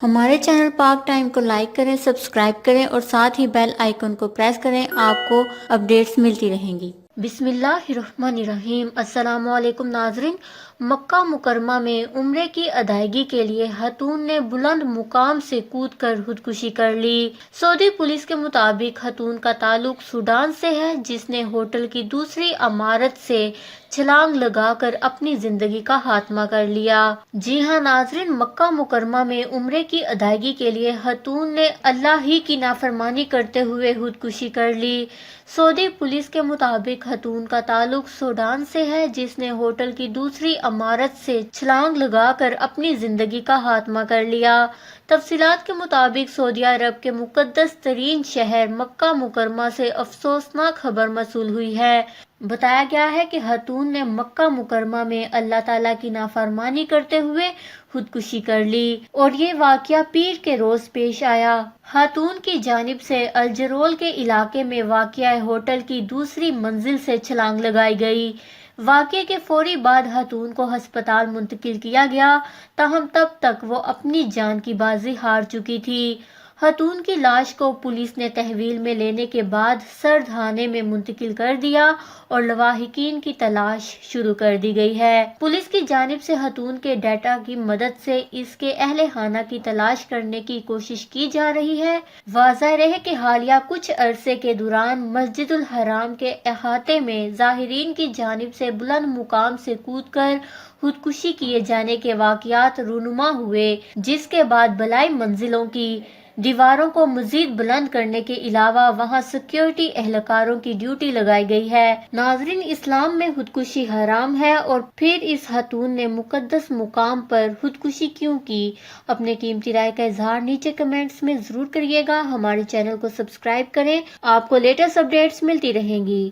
ہمارے چینل پاک ٹائم کو لائک کریں، سبسکرائب کریں اور ساتھ ہی بیل آئیکن کو پریس کریں، آپ کو اپڈیٹس ملتی رہیں گی۔ بسم اللہ الرحمن الرحیم۔ السلام علیکم ناظرین۔ مکہ مکرمہ میں عمرے کی ادائیگی کے لیے خاتون نے بلند مقام سے کود کر خودکشی کر لی۔ سعودی پولیس کے مطابق خاتون کا تعلق سوڈان سے ہے، جس نے ہوٹل کی دوسری عمارت سے چھلانگ لگا کر اپنی زندگی کا خاتمہ کر لیا۔ جی ہاں ناظرین، مکہ مکرمہ میں عمرے کی ادائیگی کے لیے خاتون نے اللہ ہی کی نافرمانی کرتے ہوئے خودکشی کر لی۔ سعودی پولیس کے مطابق خاتون کا تعلق سوڈان سے ہے، جس نے ہوٹل کی دوسری عمارت سے چھلانگ لگا کر اپنی زندگی کا خاتمہ کر لیا۔ تفصیلات کے مطابق سعودی عرب کے مقدس ترین شہر مکہ مکرمہ سے افسوسناک خبر موصول ہوئی ہے۔ بتایا گیا ہے کہ خاتون نے مکہ مکرمہ میں اللہ تعالیٰ کی نافرمانی کرتے ہوئے خودکشی کر لی اور یہ واقعہ پیر کے روز پیش آیا۔ خاتون کی جانب سے الجرول کے علاقے میں واقع ہوٹل کی دوسری منزل سے چھلانگ لگائی گئی۔ واقعے کے فوری بعد خاتون کو ہسپتال منتقل کیا گیا، تاہم تب تک وہ اپنی جان کی بازی ہار چکی تھی۔ خاتون کی لاش کو پولیس نے تحویل میں لینے کے بعد سرد خانے میں منتقل کر دیا اور لواحقین کی تلاش شروع کر دی گئی ہے۔ پولیس کی جانب سے خاتون کے ڈیٹا کی مدد سے اس کے اہل خانہ کی تلاش کرنے کی کوشش کی جا رہی ہے۔ واضح رہے کہ حالیہ کچھ عرصے کے دوران مسجد الحرام کے احاطے میں زائرین کی جانب سے بلند مقام سے کود کر خودکشی کیے جانے کے واقعات رونما ہوئے، جس کے بعد بالائی منزلوں کی دیواروں کو مزید بلند کرنے کے علاوہ وہاں سیکیورٹی اہلکاروں کی ڈیوٹی لگائی گئی ہے۔ ناظرین، اسلام میں خودکشی حرام ہے، اور پھر اس خاتون نے مقدس مقام پر خودکشی کیوں کی؟ اپنے قیمتی رائے کا اظہار نیچے کمنٹس میں ضرور کریے گا۔ ہمارے چینل کو سبسکرائب کریں، آپ کو لیٹسٹ اپڈیٹس ملتی رہیں گی۔